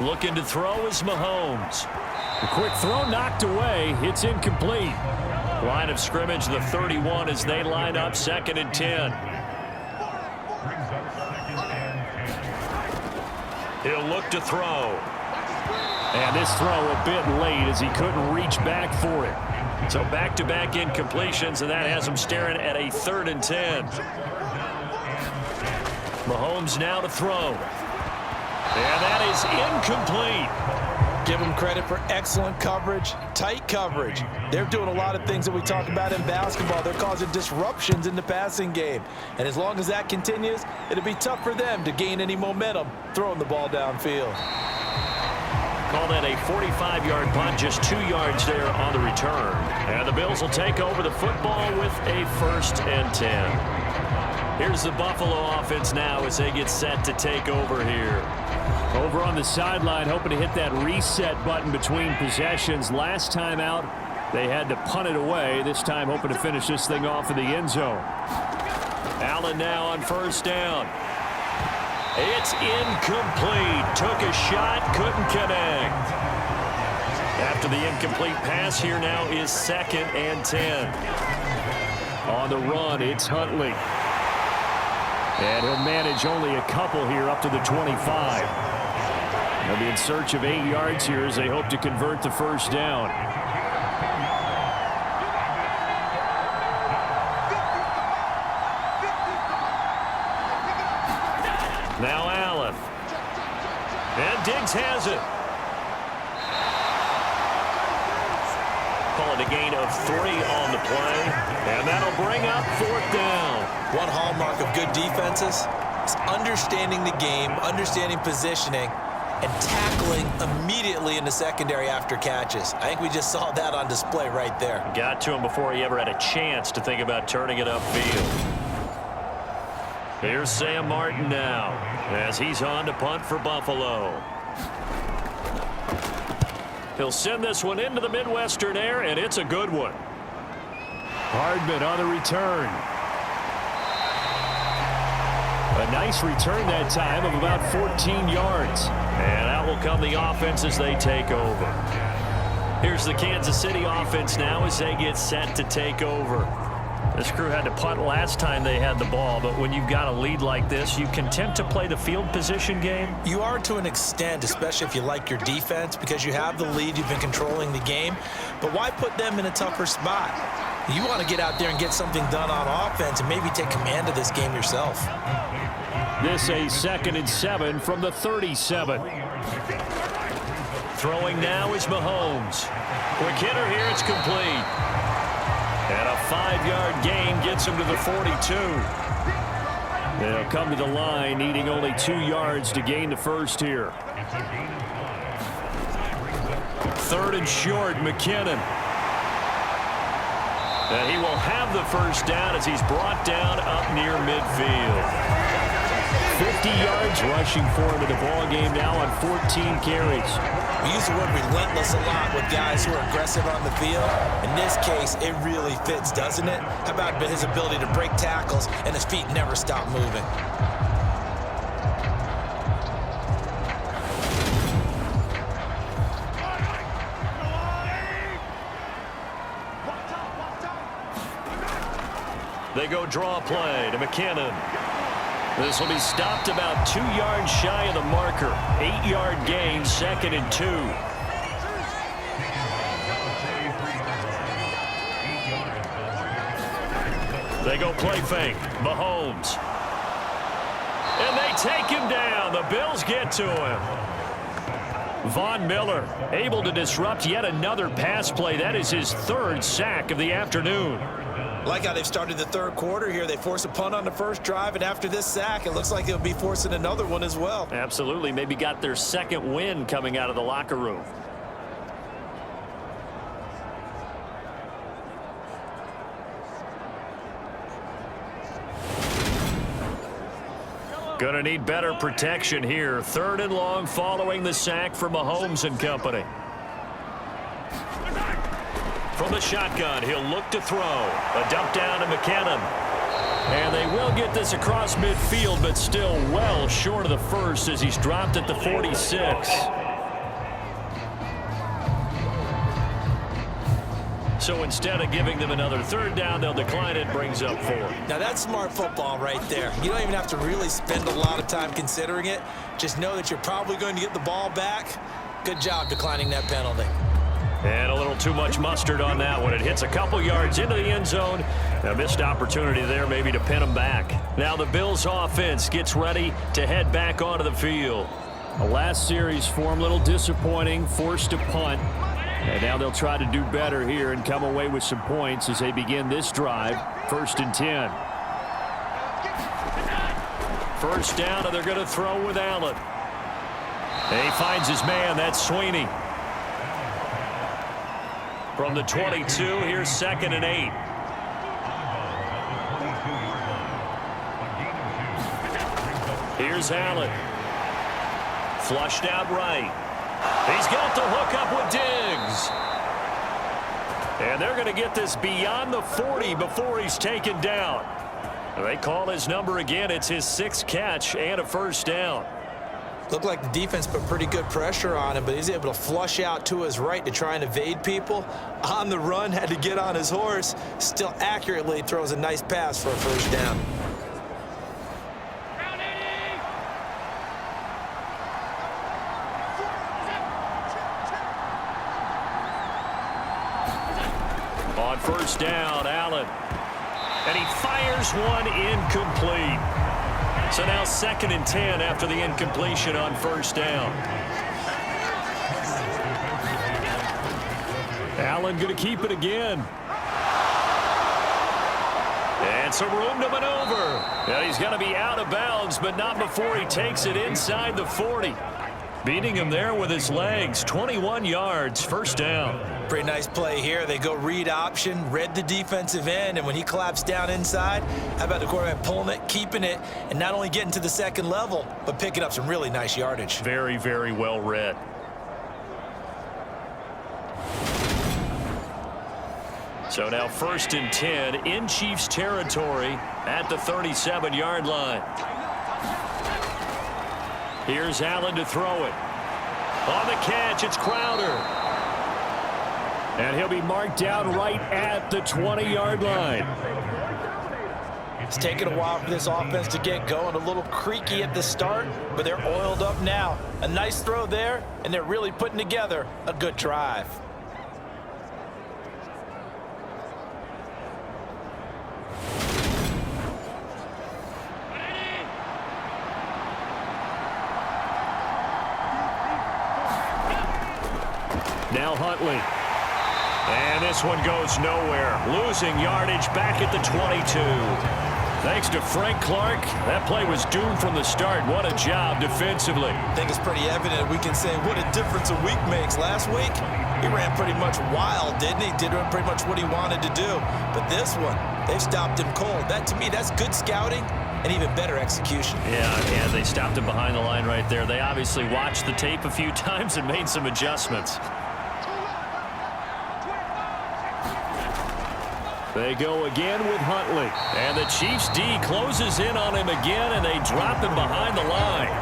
Looking to throw is Mahomes. A quick throw knocked away. It's incomplete. Line of scrimmage, the 31 as they line up 2nd and 10. He'll look to throw. And this throw a bit late as he couldn't reach back for it. So back-to-back incompletions, and that has him staring at a 3rd and 10. Mahomes now to throw. And that is incomplete. Give them credit for excellent coverage, tight coverage. They're doing a lot of things that we talk about in basketball. They're causing disruptions in the passing game. And as long as that continues, it'll be tough for them to gain any momentum throwing the ball downfield. Call that a 45-yard punt, just 2 yards there on the return. And the Bills will take over the football with a 1st and 10. Here's the Buffalo offense now as they get set to take over here. Over on the sideline, hoping to hit that reset button between possessions. Last time out, they had to punt it away. This time, hoping to finish this thing off in the end zone. Allen now on 1st down. It's incomplete. Took a shot, couldn't connect. After the incomplete pass, here now is 2nd and 10. On the run, it's Huntley. And he'll manage only a couple here up to the 25. They'll be in search of 8 yards here as they hope to convert the 1st down. Now Allen. And Diggs has it. Call it a gain of 3 on the play. And that'll bring up 4th down. One hallmark of good defenses is understanding the game, understanding positioning, and tackling immediately in the secondary after catches. I think we just saw that on display right there. Got to him before he ever had a chance to think about turning it upfield. Here's Sam Martin now as he's on to punt for Buffalo. He'll send this one into the Midwestern air, and it's a good one. Hardman on the return. A nice return that time of about 14 yards. And out will come the offense as they take over. Here's the Kansas City offense now as they get set to take over. This crew had to punt last time they had the ball, but when you've got a lead like this, you can tempt to play the field position game. You are to an extent, especially if you like your defense, because you have the lead, you've been controlling the game. But why put them in a tougher spot? You want to get out there and get something done on offense and maybe take command of this game yourself. This a 2nd and 7 from the 37. Throwing now is Mahomes. Quick hitter here, it's complete. And a 5-yard gain gets him to the 42. They'll come to the line, needing only 2 yards to gain the first here. 3rd and short, McKinnon. And he will have the first down as he's brought down up near midfield. 50 yards rushing for him in the ball game now on 14 carries. We use the word relentless a lot with guys who are aggressive on the field. In this case, it really fits, doesn't it? How about his ability to break tackles and his feet never stop moving? They go draw play to McKinnon. This will be stopped about 2 yards shy of the marker. 8-yard gain, 2nd and 2. They go play fake. Mahomes. And they take him down. The Bills get to him. Von Miller able to disrupt yet another pass play. That is his 3rd sack of the afternoon. Like how they've started the 3rd quarter here. They force a punt on the first drive, and after this sack, it looks like they'll be forcing another one as well. Absolutely. Maybe got their 2nd win coming out of the locker room. Gonna need better protection here. 3rd and long following the sack for Mahomes and company. From the shotgun, he'll look to throw. A dump down to McKinnon. And they will get this across midfield, but still well short of the first as he's dropped at the 46. So instead of giving them another 3rd down, they'll decline it, brings up 4. Now that's smart football right there. You don't even have to really spend a lot of time considering it. Just know that you're probably going to get the ball back. Good job declining that penalty. And a little too much mustard on that one. It hits a couple yards into the end zone. A missed opportunity there maybe to pin them back. Now the Bills offense gets ready to head back onto the field. The last series for him, a little disappointing, forced to punt. And now they'll try to do better here and come away with some points as they begin this drive. 1st and 10. First down, and they're going to throw with Allen. And he finds his man. That's Sweeney. From the 22, here's 2nd and 8. Here's Allen. Flushed out right. He's got to hook up with Diggs. And they're going to get this beyond the 40 before he's taken down. They call his number again. It's his 6th catch and a first down. Looked like the defense put pretty good pressure on him, but he's able to flush out to his right to try and evade people. On the run, had to get on his horse. Still accurately throws a nice pass for a first down. On first down, Allen. And he fires one incomplete. So now 2nd and 10 after the incompletion on first down. Allen going to keep it again. And some room to maneuver. And he's going to be out of bounds, but not before he takes it inside the 40. Beating him there with his legs. 21 yards, first down. Pretty nice play here. They go read option, read the defensive end, and when he collapsed down inside, how about the quarterback pulling it, keeping it, and not only getting to the 2nd level, but picking up some really nice yardage. Very, very well read. So now 1st and 10 in Chiefs territory at the 37-yard line. Here's Allen to throw it. On the catch, it's Crowder. And he'll be marked down right at the 20-yard line. It's taken a while for this offense to get going. A little creaky at the start, but they're oiled up now. A nice throw there, and they're really putting together a good drive. Now Huntley. And this one goes nowhere. Losing yardage back at the 22. Thanks to Frank Clark, that play was doomed from the start. What a job defensively. I think it's pretty evident. We can say what a difference a week makes. Last week, he ran pretty much wild, didn't he? Did pretty much what he wanted to do. But this one, they stopped him cold. That, to me, that's good scouting and even better execution. Yeah, and they stopped him behind the line right there. They obviously watched the tape a few times and made some adjustments. They go again with Huntley. And the Chiefs D closes in on him again, and they drop him behind the line.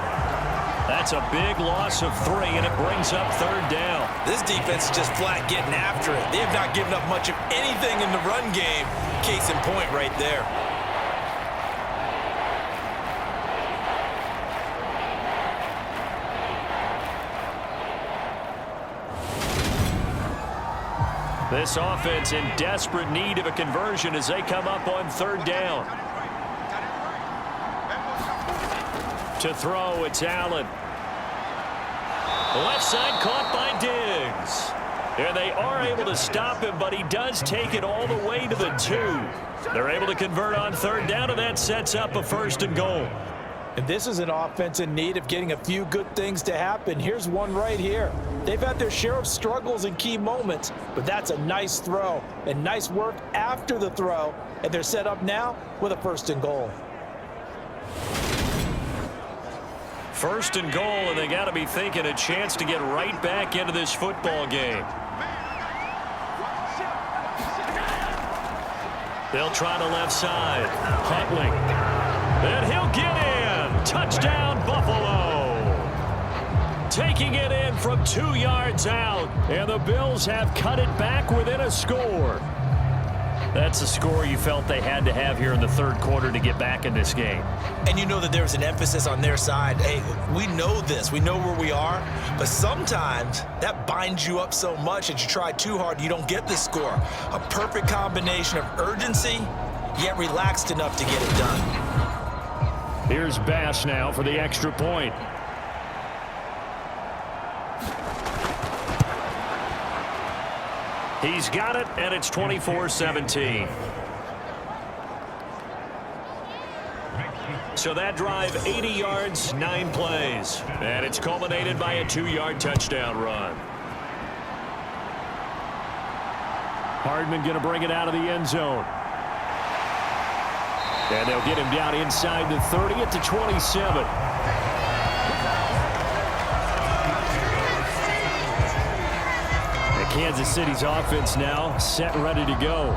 That's a big loss of 3, and it brings up 3rd down. This defense is just flat getting after it. They have not given up much of anything in the run game. Case in point right there. This offense in desperate need of a conversion as they come up on 3rd down. To throw, it's Allen. Left side caught by Diggs. And they are able to stop him, but he does take it all the way to the 2. They're able to convert on 3rd down, and that sets up a 1st and goal. And this is an offense in need of getting a few good things to happen. Here's one right here. They've had their share of struggles in key moments, but that's a nice throw and nice work after the throw. And they're set up now with a 1st and goal. 1st and goal, and they got to be thinking a chance to get right back into this football game. They'll try to left side. Huntley. And he'll get in. Touchdown, Buffalo. Taking it in from 2 yards out. And the Bills have cut it back within a score. That's a score you felt they had to have here in the 3rd quarter to get back in this game. And you know that there's an emphasis on their side. Hey, we know this. We know where we are. But sometimes that binds you up so much that you try too hard, you don't get the score. A perfect combination of urgency, yet relaxed enough to get it done. Here's Bass now for the extra point. He's got it, and it's 24-17. So that drive, 80 yards, 9 plays. And it's culminated by a 2-yard touchdown run. Hardman going to bring it out of the end zone. And they'll get him down inside the 30 at the 27. Kansas City's offense now set and ready to go.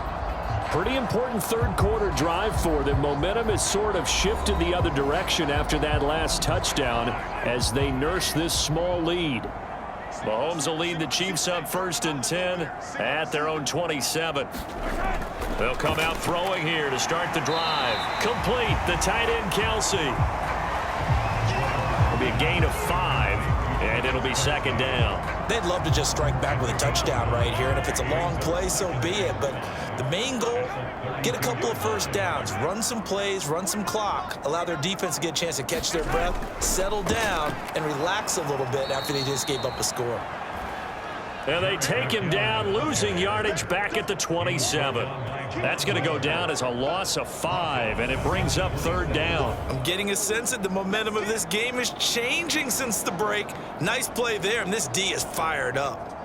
Pretty important 3rd quarter drive for them. Momentum has sort of shifted the other direction after that last touchdown as they nurse this small lead. Mahomes will lead the Chiefs up 1st and 10 at their own 27. They'll come out throwing here to start the drive. Complete, the tight end Kelsey. It'll be a gain of 5, and it'll be 2nd down. They'd love to just strike back with a touchdown right here, and if it's a long play, so be it. But the main goal, get a couple of 1st downs, run some plays, run some clock, allow their defense to get a chance to catch their breath, settle down, and relax a little bit after they just gave up a score. And they take him down, losing yardage back at the 27. That's going to go down as a loss of 5, and it brings up 3rd down. I'm getting a sense that the momentum of this game is changing since the break. Nice play there, and this D is fired up.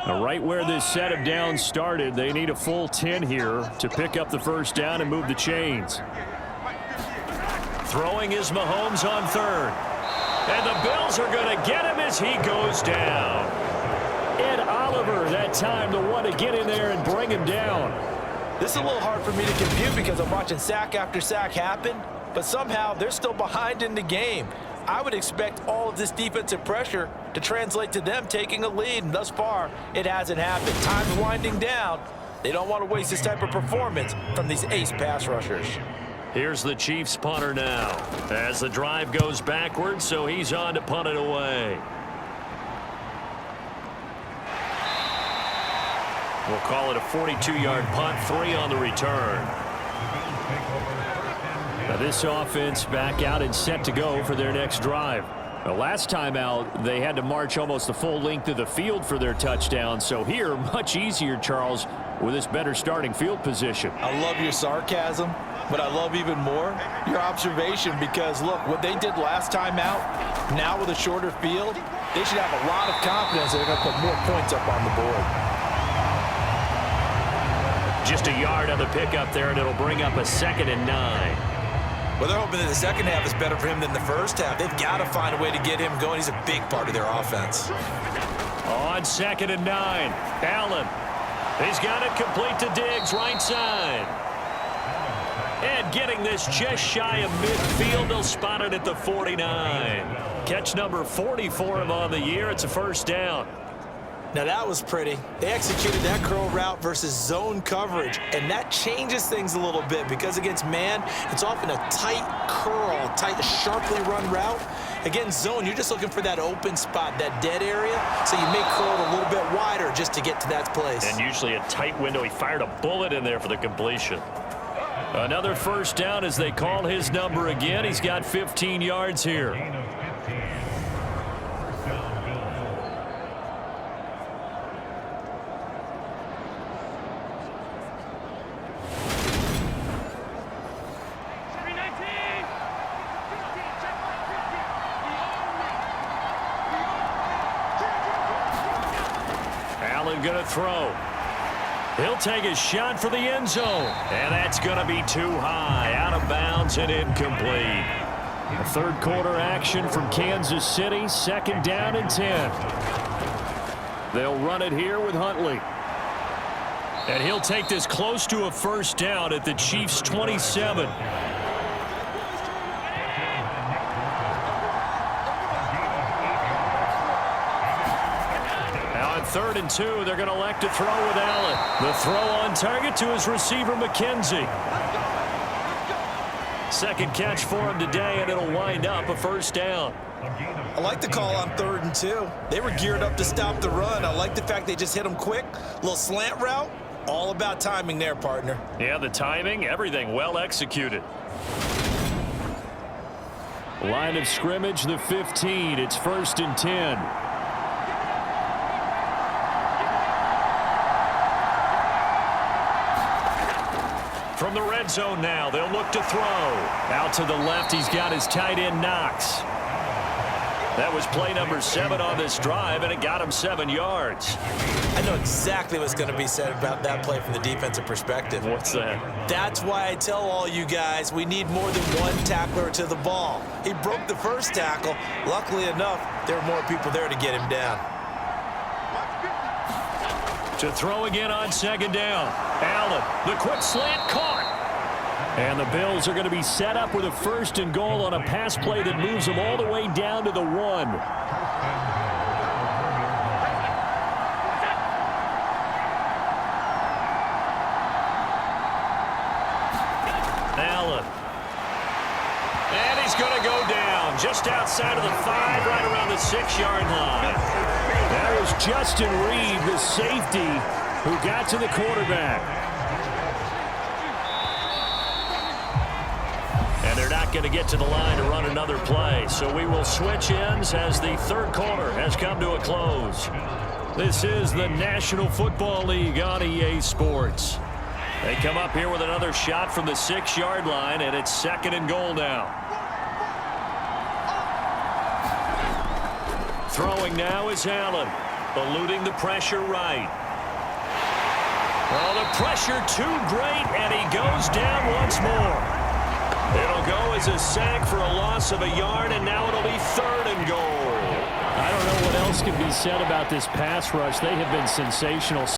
Now, right where this set of downs started, they need a full 10 here to pick up the 1st down and move the chains. Throwing is Mahomes on 3rd. And the Bills are going to get him as he goes down. Ed Oliver that time, the one to get in there and bring him down. This is a little hard for me to compute because I'm watching sack after sack happen, but somehow they're still behind in the game. I would expect all of this defensive pressure to translate to them taking a lead, and thus far, it hasn't happened. Time's winding down. They don't want to waste this type of performance from these ace pass rushers. Here's the Chiefs punter now as the drive goes backwards, so he's on to punt it away. We'll call it a 42-yard punt, 3 on the return. Now this offense back out and set to go for their next drive. Now, last time out, they had to march almost the full length of the field for their touchdown. So here, much easier, Charles, with this better starting field position. I love your sarcasm, but I love even more your observation because, look, what they did last time out, now with a shorter field, they should have a lot of confidence they're going to put more points up on the board. Just a yard on the pickup there, and it'll bring up a 2nd and 9. Well, they're hoping that the second half is better for him than the first half. They've got to find a way to get him going. He's a big part of their offense. On 2nd and 9, Allen. He's got it complete to Diggs, right side. And getting this just shy of midfield, they'll spot it at the 49. Catch number 40 for him on the year. It's a first down. Now that was pretty. They executed that curl route versus zone coverage, and that changes things a little bit because against man, it's often a tight curl, tight, sharply run route. Against zone, you're just looking for that open spot, that dead area, so you make curl a little bit wider just to get to that place. And usually a tight window. He fired a bullet in there for the completion. Another first down as they call his number again. He's got 15 yards here. Going to throw. He'll take a shot for the end zone. And that's going to be too high. Out of bounds and incomplete. A third quarter action from Kansas City. 2nd down and 10. They'll run it here with Huntley. And he'll take this close to a first down at the Chiefs' 27. Now on 3rd and 2, they're going to elect to throw with Allen. The throw on target to his receiver, McKenzie. Second catch for him today, and it'll wind up a first down. I like the call on 3rd and 2. They were geared up to stop the run. I like the fact they just hit him quick. A little slant route. All about timing there, partner. Yeah, the timing, everything well executed. Line of scrimmage, the 15. It's 1st and 10. From the red zone now, they'll look to throw. Out to the left, he's got his tight end, Knox. That was play number 7 on this drive, and it got him 7 yards. I know exactly what's going to be said about that play from the defensive perspective. What's that? That's why I tell all you guys we need more than one tackler to the ball. He broke the first tackle. Luckily enough, there were more people there to get him down. To throw again on 2nd down. Allen, the quick slant caught. And the Bills are going to be set up with a 1st and goal on a pass play that moves them all the way down to the 1. Allen. And he's going to go down just outside of the 5, right around the 6-yard line. That was Justin Reed, the safety, who got to the quarterback. And they're not going to get to the line to run another play. So we will switch ends as the 3rd quarter has come to a close. This is the National Football League on EA Sports. They come up here with another shot from the 6-yard line, and it's 2nd and goal now. Throwing now is Allen, eluding the pressure right. Oh, the pressure too great, and he goes down once more. It'll go as a sack for a loss of a yard, and now it'll be 3rd and goal. I don't know what else can be said about this pass rush. They have been sensational.